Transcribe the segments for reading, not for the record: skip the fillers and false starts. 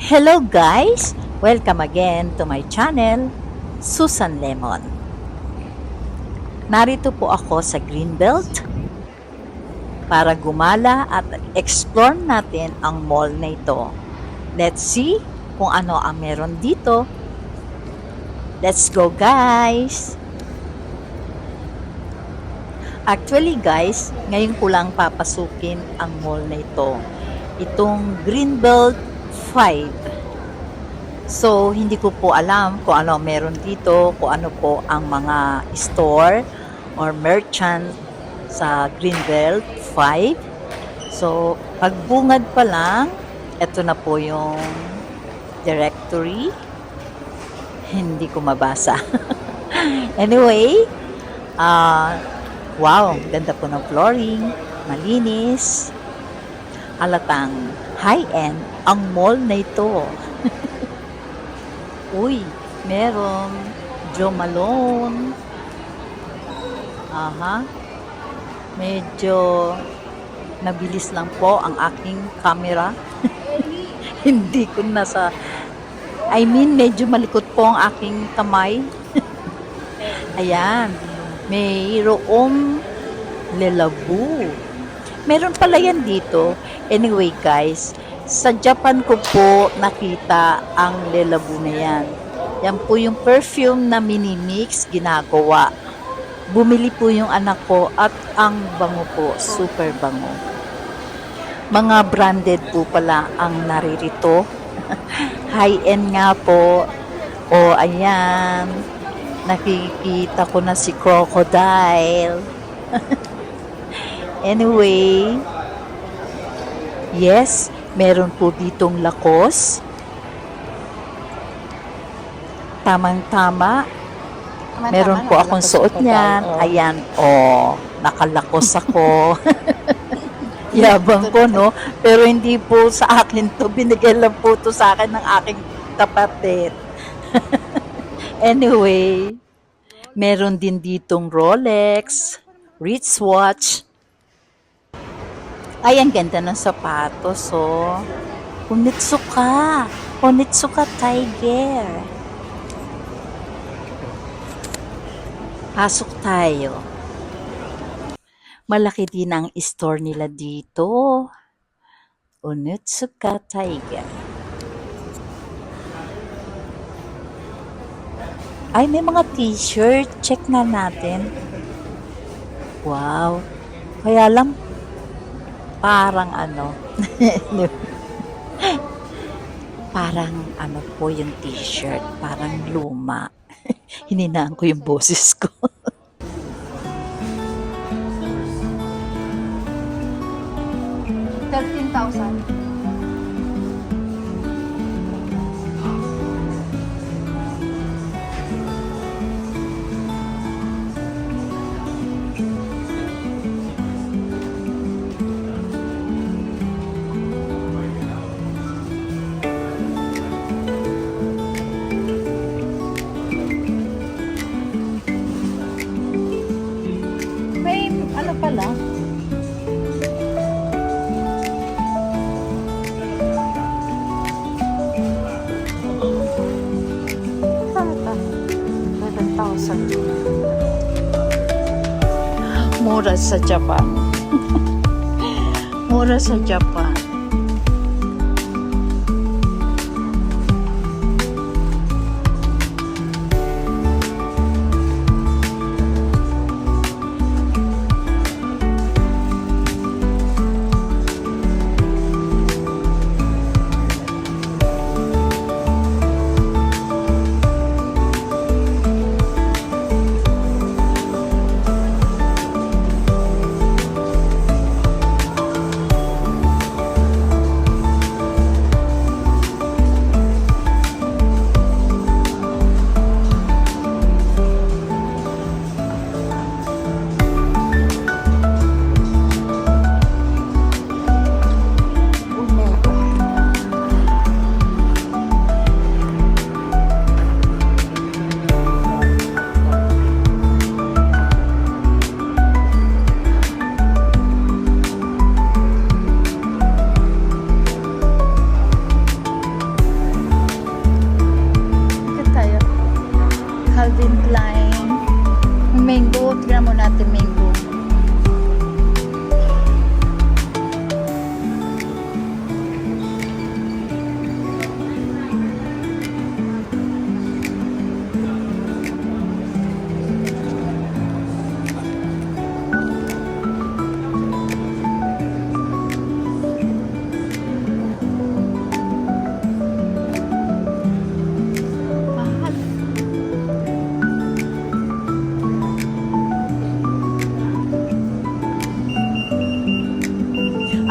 Hello guys! Welcome again to my channel, Susan Lemon. Narito po ako sa Greenbelt para gumala at explore natin ang mall na ito. Let's see kung ano ang meron dito. Let's go guys! Actually guys, ngayon ko lang papasukin ang mall na ito. Itong Greenbelt 5. So, hindi ko po alam kung ano meron dito, kung ano po ang mga store or merchant sa Greenbelt 5. So, pagbungad pa lang, ito na po yung directory. Hindi ko mabasa. Anyway, wow, ganda po ng flooring, malinis, halatang high-end ang mall na ito. Uy, meron Joe Malone. Aha. Medyo nabilis lang po ang aking camera. Hindi ko medyo malikot po ang aking kamay. Ayan. Mayroong lelabu. Meron pala yan dito. Anyway guys, sa Japan ko po nakita ang lelabu na yan. Yan po yung perfume na mini-mix ginagawa. Bumili po yung anak ko at ang bango po, super bango. Mga branded po pala ang naririto. High-end nga po. O ayan, nakikita ko na si Crocodile. Anyway, yes, meron po ditong lakos. Tamang-tama. Meron po akong suot niyan. Ayan, nakalakos ako. Yabang ko, no? Pero hindi po sa akin to. Binigay lang po to sa akin ng aking kapatid. Anyway, meron din ditong Rolex, wristwatch. Ay, ang ganda ng sapatos, oh. Onitsuka. Onitsuka Tiger. Pasok tayo. Malaki din ang store nila dito. Onitsuka Tiger. Ay, may mga t-shirt. Check na natin. Wow. Kaya lang, parang parang po yung t-shirt, parang luma. Hininaan ko yung boses ko. $13,000. Pala. Mura sa Japan. Mura sa Japan.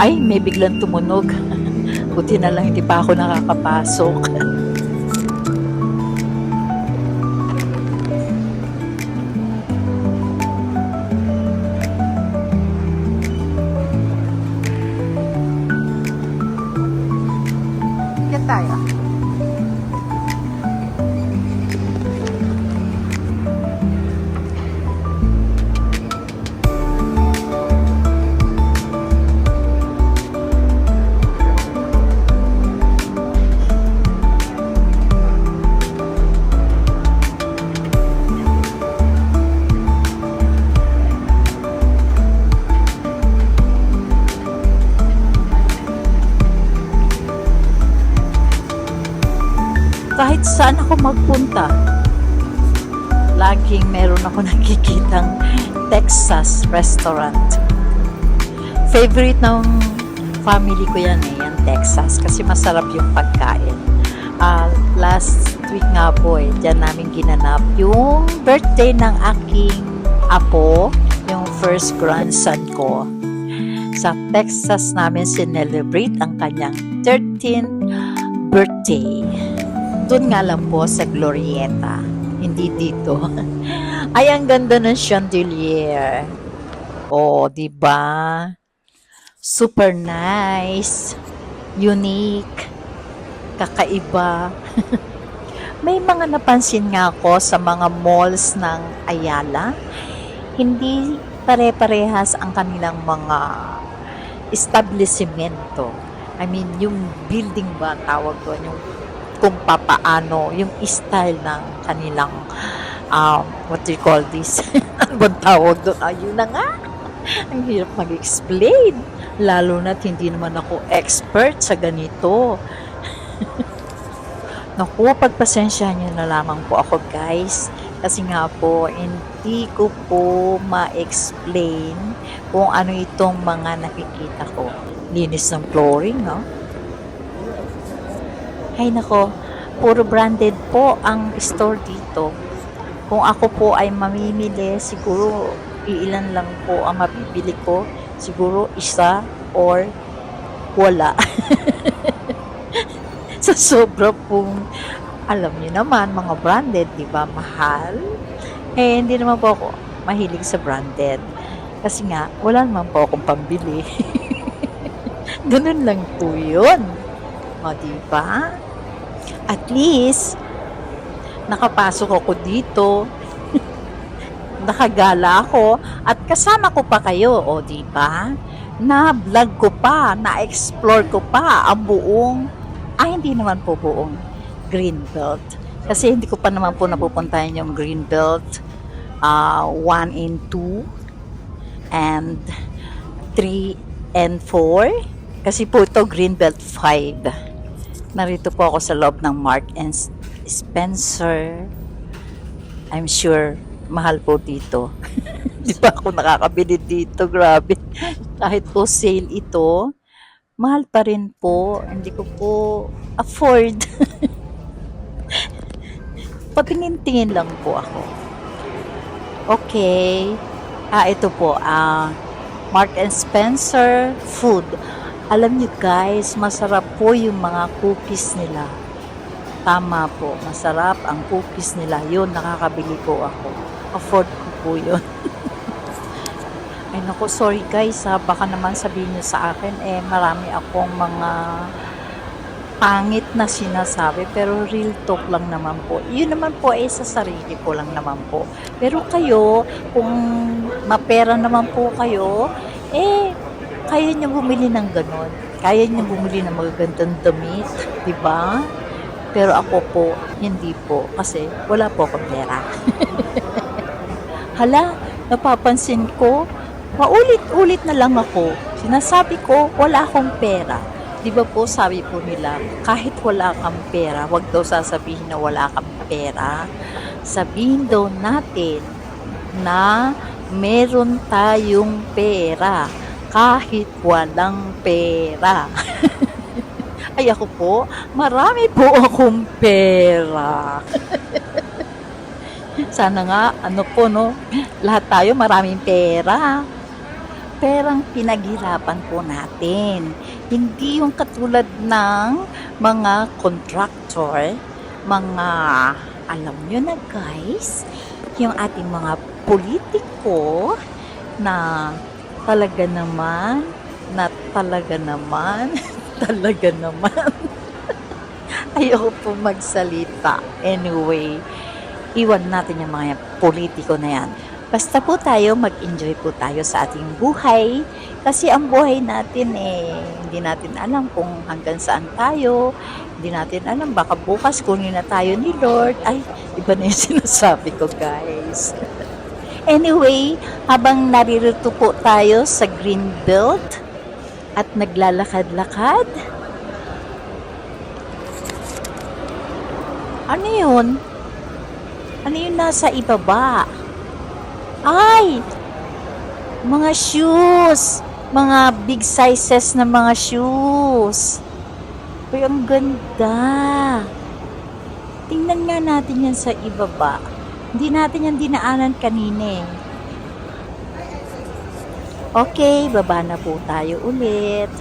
Ay, may biglang tumunog. Buti na lang hindi pa ako nakakapasok. Yan tayo. Kahit saan ako magpunta, laging meron ako nakikitang Texas restaurant. Favorite ng family ko yan yan Texas, kasi masarap yung pagkain. Last week nga po dyan namin ginanap yung birthday ng aking apo, yung first grandson ko. Sa Texas namin sinelebrate ang kanyang 13th birthday. Doon nga lang po sa Glorieta, hindi dito. Ay, ang ganda ng chandelier. Oh, di ba? Super nice, unique, kakaiba. May mga napansin nga ako sa mga malls ng Ayala. Hindi pare-parehas ang kanilang mga establishmento. I mean, yung building ba tawag doon, yung kung papaano, yung style ng kanilang, what do you call this? Ano bang tawag doon? Ayun na nga. Ang hirap mag-explain. Lalo na't hindi naman ako expert sa ganito. Naku, pagpasensyahan nyo na lamang po ako, guys. Kasi nga po, hindi ko po ma-explain kung ano itong mga nakikita ko. Linis ng flooring, no? Ay nako, puro branded po ang store dito. Kung ako po ay mamimili, siguro iilan lang po ang mabibili ko. Siguro isa or wala. Sa sobra pong, alam niyo naman, mga branded, di ba, mahal? Eh, hindi naman po ako mahilig sa branded. Kasi nga, wala naman po akong pambili. Ganun lang po yun. O, di ba? At least, nakapasok ako dito, nakagala ako, at kasama ko pa kayo, o di ba? Na-vlog ko pa, na-explore ko pa ang buong, hindi naman po buong Greenbelt. Kasi hindi ko pa naman po napupuntahan yung Greenbelt 1 and 2 and 3 and 4. Kasi po ito Greenbelt 5. Narito po ako sa loob ng Mark and Spencer. I'm sure mahal po dito. Di ba ako nakakabili dito? Grabe. Kahit po sale ito, mahal pa rin po. Hindi ko po afford. Patingin-tingin lang po ako. Okay. Ito po. Mark and Spencer food. Alam niyo guys, masarap po yung mga cookies nila. Tama po, masarap ang cookies nila. Yun, nakakabili po ako. Afford ko po yun. Ay naku, sorry guys baka naman sabihin niyo sa akin, marami akong mga pangit na sinasabi, pero real talk lang naman po. Yun naman po sa sarili ko lang naman po. Pero kayo, kung mapera naman po kayo, kaya niyo bumili ng ganon. Kaya niyo bumili ng magagandang damit, di ba? Pero ako po, hindi po. Kasi wala po akong pera. Hala, napapansin ko, paulit-ulit na lang ako. Sinasabi ko, wala akong pera. Di ba po sabi po nila, kahit wala kang pera, wag daw sasabihin na wala kang pera. Sabihin daw natin na meron tayong pera. Kahit walang pera. Ay ako po, marami po akong pera. Sana nga, lahat tayo maraming pera. perang pinaghirapan po natin. Hindi yung katulad ng mga contractor, mga, alam nyo na guys, yung ating mga politiko na talaga naman, talaga naman, ayoko po magsalita. Anyway, iwan natin yung mga politiko na yan. Basta po tayo, mag-enjoy po tayo sa ating buhay. Kasi ang buhay natin hindi natin alam kung hanggang saan tayo. Hindi natin alam, baka bukas kunin na tayo ni Lord. Ay, iba na yung sinasabi ko guys. Anyway, habang naririto po tayo sa Greenbelt at naglalakad-lakad, ano yun? Ano yung nasa ibaba? Ay! Mga shoes! Mga big sizes na mga shoes. Uy, ang ganda. Tingnan nga natin yan sa ibaba. Hindi natin yan dinaanan kanina eh. Okay, baba na po tayo ulit.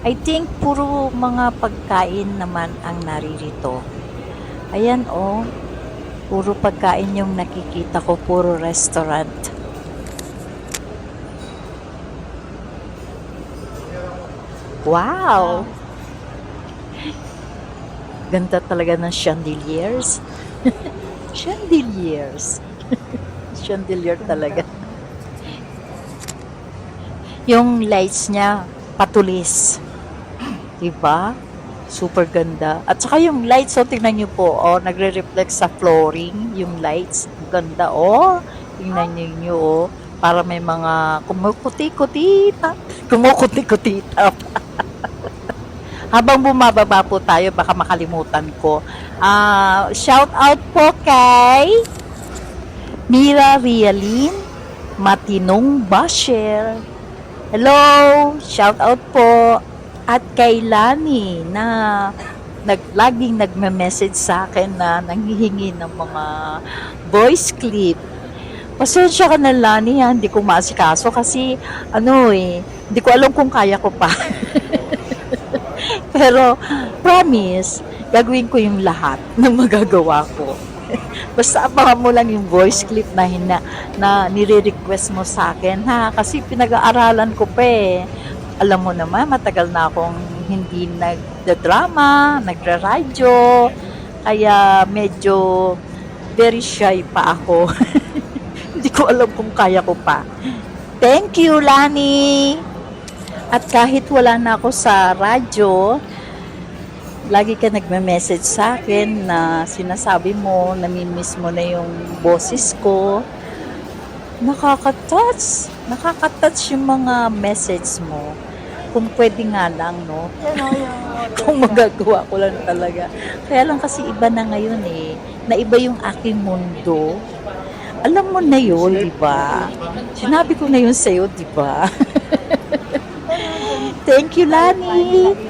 I think puro mga pagkain naman ang naririto. Ayan oh. Puro pagkain yung nakikita ko, puro restaurant. Wow! Ganda talaga ng chandeliers. Chandeliers. Chandelier talaga. Yung lights niya, patulis. Diba? Super ganda. At saka yung lights, so tingnan nyo po, nagre-reflect sa flooring, yung lights. Ganda, tingnan nyo, para may mga kumukuti-kutita. Kumukuti-kutita. Habang bumababa po tayo, baka makalimutan ko. Shout out po kay Mira Rialin Matinong Basher. Hello! Shout out po. At kay Lani na laging nagme-message sa akin na nanghihingi ng mga voice clip. Pasensya ka na Lani, hindi ko maasikaso kasi hindi ko alam kung kaya ko pa. Pero promise, gagawin ko yung lahat ng magagawa ko. Basta abangan mo lang yung voice clip na nire-request mo sa akin ha, kasi pinag-aaralan ko pa eh. Alam mo naman, matagal na akong hindi nagda-drama, nagra-radyo, kaya medyo very shy pa ako. Hindi ko alam kung kaya ko pa. Thank you, Lani! At kahit wala na ako sa radyo, lagi ka nagme-message sa akin na sinasabi mo, namimiss mo na yung boses ko. Nakaka-touch yung mga message mo. Kung pwede nga lang, no? Kung magagawa ko lang talaga. Kaya lang kasi iba na ngayon eh. Naiba yung aking mundo. Alam mo na yun, di ba? Sinabi ko na yun sa'yo, di ba? Thank you, Lani.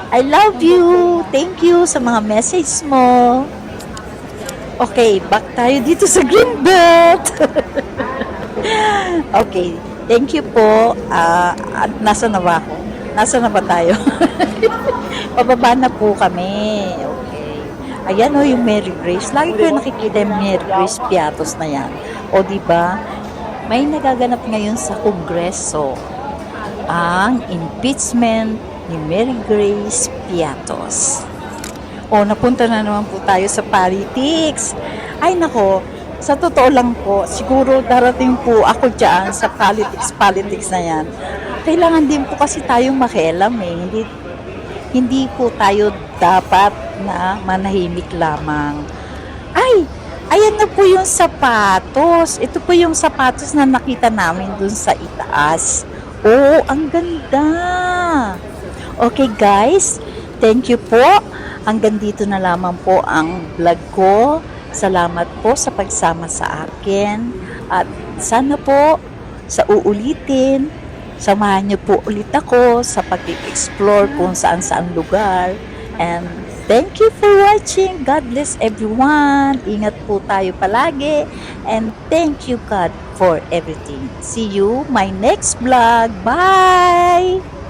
I love you. Thank you sa mga message mo. Okay, back tayo dito sa Greenbelt. Okay, thank you po. At nasa na ba ako? Nasa na ba tayo? Pababa na po kami. Okay. Ayan yung Mary Grace. Lagi ko yung nakikita yung Mary Grace Piatos na yan. O diba? May nagaganap ngayon sa Kongreso ang impeachment ni Mary Grace Piatos. Napunta na naman po tayo sa politics. Ay nako, sa totoo lang po, siguro darating po ako dyan sa politics na yan. Kailangan din po kasi tayong makialam eh. Hindi po tayo dapat na manahimik lamang. Ay, ayan na po yung sapatos. Ito po yung sapatos na nakita namin dun sa itaas. Ang ganda. Okay guys, thank you po. Hanggang dito na lamang po ang vlog ko. Salamat po sa pagsama sa akin. At sana po sa uulitin, samahan niyo po ulit ako sa pag-explore kung saan-saan lugar. And Thank you for watching. God bless everyone. Ingat po tayo palagi. And thank you God for everything. See you my next vlog. Bye!